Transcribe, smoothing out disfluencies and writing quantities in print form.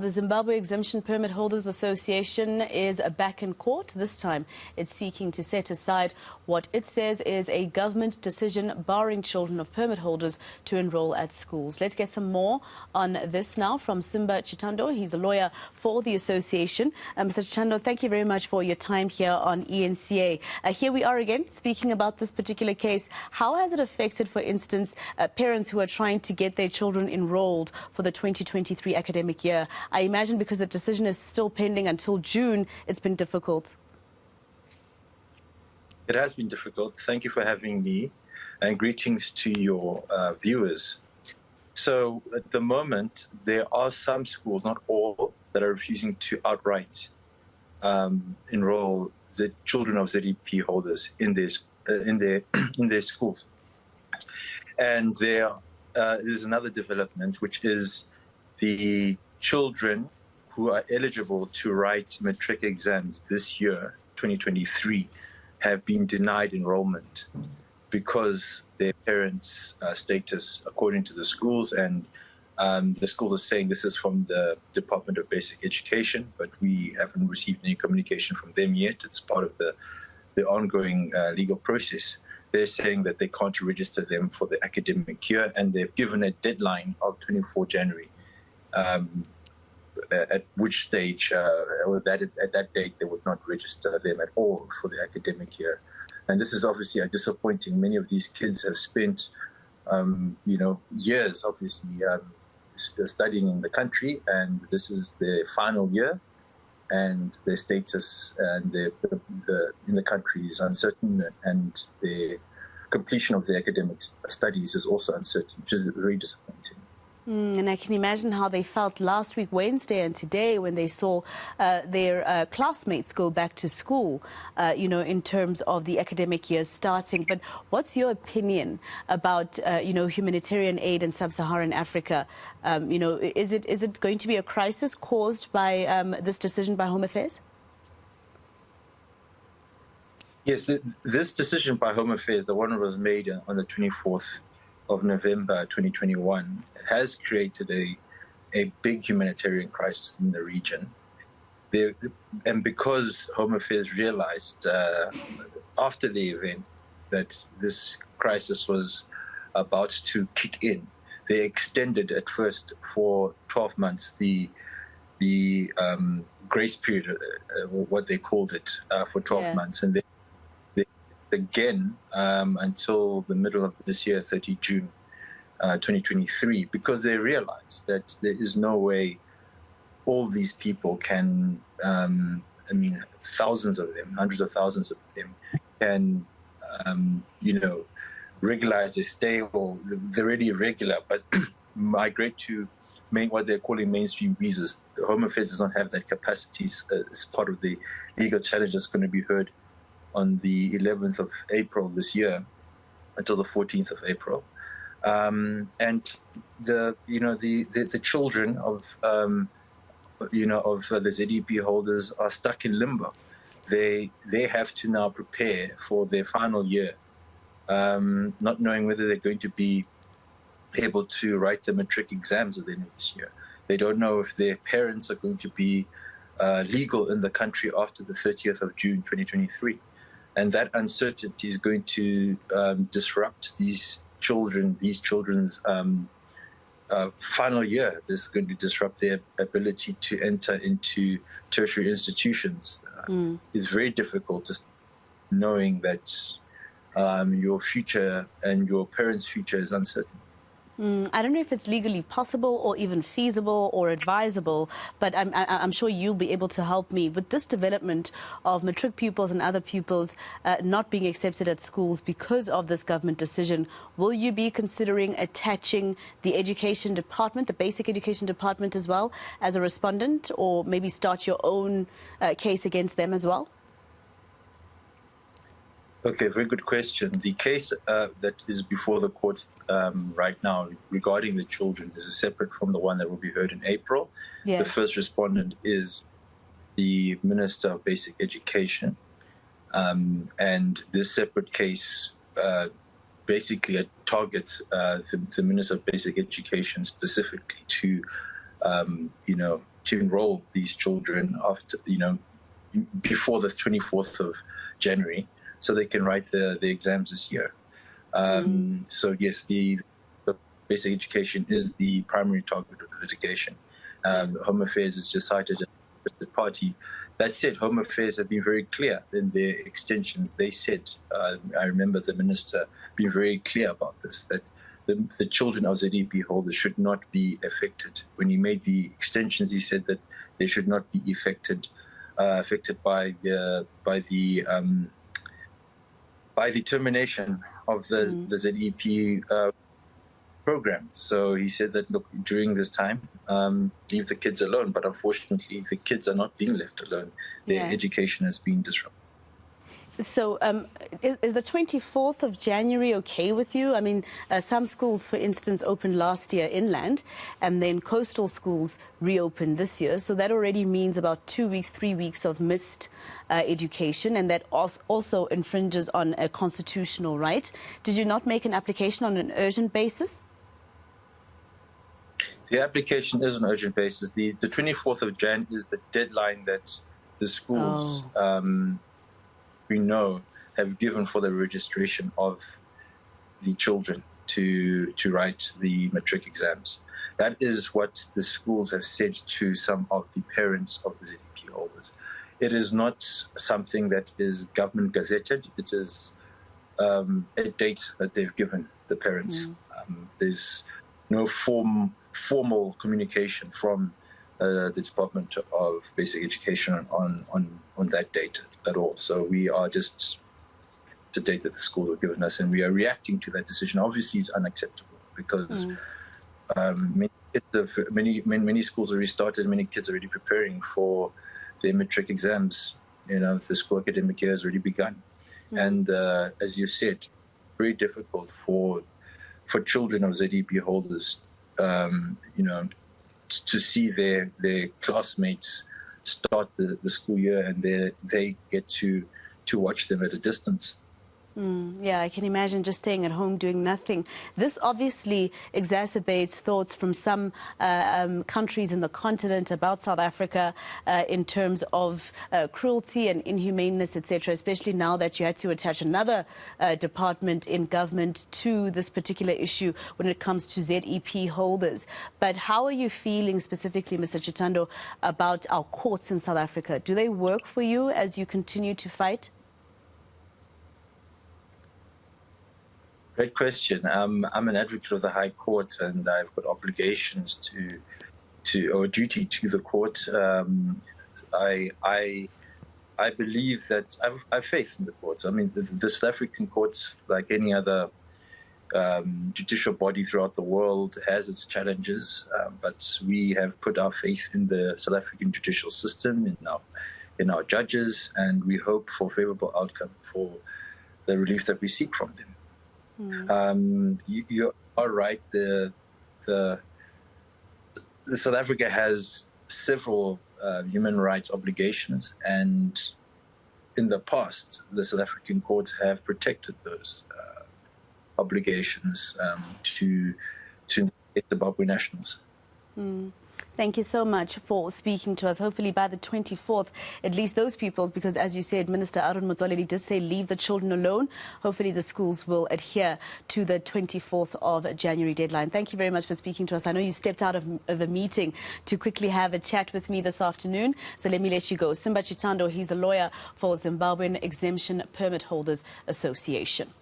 The Zimbabwe Exemption Permit Holders Association is back in court. This time it's seeking to set aside what it says is a government decision barring children of permit holders to enroll at schools. Let's get some more on this now from Simba Chitando. He's a lawyer for the association. Mr. Chitando, thank you very much for your time here on eNCA. Here we are again speaking about this particular case. How has it affected, for instance, parents who are trying to get their children enrolled for the 2023 academic year? I imagine because the decision is still pending until June, it's been difficult. It has been difficult. Thank you for having me, and greetings to your viewers. So at the moment, there are some schools, not all, that are refusing to outright enroll the children of ZEP holders in their schools. And there is another development, which is the children who are eligible to write matric exams this year, 2023, have been denied enrollment because their parents' status, according to the schools, and the schools are saying this is from the Department of Basic Education, but we haven't received any communication from them yet. It's part of the ongoing legal process. They're saying that they can't register them for the academic year, and they've given a deadline of 24 January. At which stage, or at that date, they would not register them at all for the academic year. And this is obviously disappointing. Many of these kids have spent, years, obviously, studying in the country, and this is their final year, and their status and in the country is uncertain, and the completion of their academic studies is also uncertain, which is very disappointing. And I can imagine how they felt last week, Wednesday, and today when they saw their classmates go back to school, in terms of the academic year starting. But what's your opinion about, humanitarian aid in sub-Saharan Africa? Is it going to be a crisis caused by this decision by Home Affairs? Yes, this decision by Home Affairs, the one that was made on the 24th of November 2021, has created a big humanitarian crisis in the region. And because Home Affairs realized after the event that this crisis was about to kick in, they extended at first for 12 months the grace period, what they called it, for 12 months. And again until the middle of this year, 30 June 2023, because they realized that there is no way all these people can, thousands of them, hundreds of thousands of them, can, regularize their stay, or they're already irregular, but migrate to what they're calling mainstream visas. The Home Affairs does not have that capacity as part of the legal challenge that's going to be heard on the 11th of April this year until the 14th of April. And the children of the ZEP holders are stuck in limbo. They have to now prepare for their final year, not knowing whether they're going to be able to write the matric exams at the end of this year. They don't know if their parents are going to be legal in the country after the 30th of June 2023. And that uncertainty is going to disrupt these children's final year. This is going to disrupt their ability to enter into tertiary institutions. It's very difficult, just knowing that your future and your parents' future is uncertain. I don't know if it's legally possible or even feasible or advisable, but I'm sure you'll be able to help me with this development of matric pupils and other pupils not being accepted at schools because of this government decision. Will you be considering attaching the education department, the basic education department as well, as a respondent, or maybe start your own case against them as well? Okay, very good question. The case that is before the courts right now regarding the children is separate from the one that will be heard in April. The first respondent is the Minister of Basic Education. And this separate case basically targets the Minister of Basic Education specifically to, enroll these children after, before the 24th of January, so they can write the exams this year. So yes, the basic education is the primary target of the litigation. Home Affairs is just cited as the party. That said, Home Affairs have been very clear in their extensions. They said, I remember the minister being very clear about this, that the children of ZEP holders should not be affected. When he made the extensions, he said that they should not be affected by the termination of the ZEP program. So he said that, look, during this time, leave the kids alone. But unfortunately, the kids are not being left alone. Their education has been disrupted. So is the 24th of January okay with you? I mean, some schools, for instance, opened last year inland, and then coastal schools reopened this year. So that already means about 2 weeks, 3 weeks of missed education, and that also infringes on a constitutional right. Did you not make an application on an urgent basis? The application is on an urgent basis. The 24th of Jan is the deadline that the schools we know have given for the registration of the children to write the matric exams. That is what the schools have said to some of the parents of the ZEP holders. It is not something that is government gazetted. It is a date that they've given the parents. There's no formal communication from the Department of Basic Education on that date at all. So we are just the date that the schools have given us, and we are reacting to that decision. Obviously, it's unacceptable because many schools have restarted. Many kids are already preparing for their matric exams. The school academic year has already begun, and as you said, very difficult for children of ZEP holders, to see their classmates start the school year, and they get to watch them at a distance. Yeah, I can imagine just staying at home doing nothing. This obviously exacerbates thoughts from some countries in the continent about South Africa in terms of cruelty and inhumaneness, etc., especially now that you had to attach another department in government to this particular issue when it comes to ZEP holders. But how are you feeling specifically, Mr. Chitando, about our courts in South Africa? Do they work for you as you continue to fight? Great question. I'm an advocate of the High Court, and I've got obligations or duty to the court. I believe that I have faith in the courts. I mean, the South African courts, like any other judicial body throughout the world, has its challenges, but we have put our faith in the South African judicial system, in our judges, and we hope for favorable outcome for the relief that we seek from them. You are right. The South Africa has several human rights obligations, and in the past, the South African courts have protected those obligations to Zimbabwe nationals. Thank you so much for speaking to us. Hopefully by the 24th, at least those people, because as you said, Minister Aaron Motsoaledi did say leave the children alone. Hopefully the schools will adhere to the 24th of January deadline. Thank you very much for speaking to us. I know you stepped out of a meeting to quickly have a chat with me this afternoon, so let me let you go. Simba Chitando, he's the lawyer for Zimbabwean Exemption Permit Holders Association.